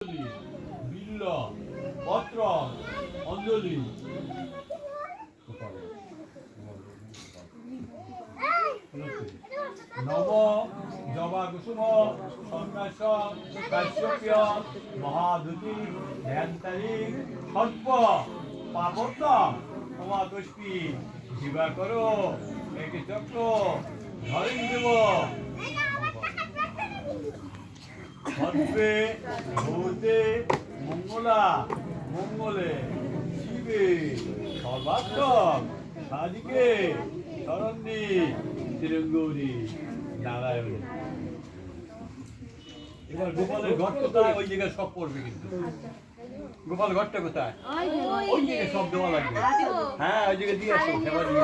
বিল্ল পত্র অঞ্জলি নব জবা কুসুম সন্ন্যাস কাশ্যপ্য মহাদুতি ধ্যানতারি সর্প পাপত্য উমাদস্পি জীবা করো একে চক্র ধরেন দেব সর্বে ভূতে মঙ্গলা মঙ্গলে শিবে সর্বাত্মক সাধিকে শরণ্যে তিরঙ্গৌরী নারায়ণ। এবার গোপালের ঘট কোথায়? ওই জায়গায় সব পড়বে কিন্তু। গোপাল ঘরটা কোথায়? ওই জায়গায় সব দেওয়া লাগবে। হ্যাঁ ওই জায়গায় দিয়ে আসো, সেবা দিয়ে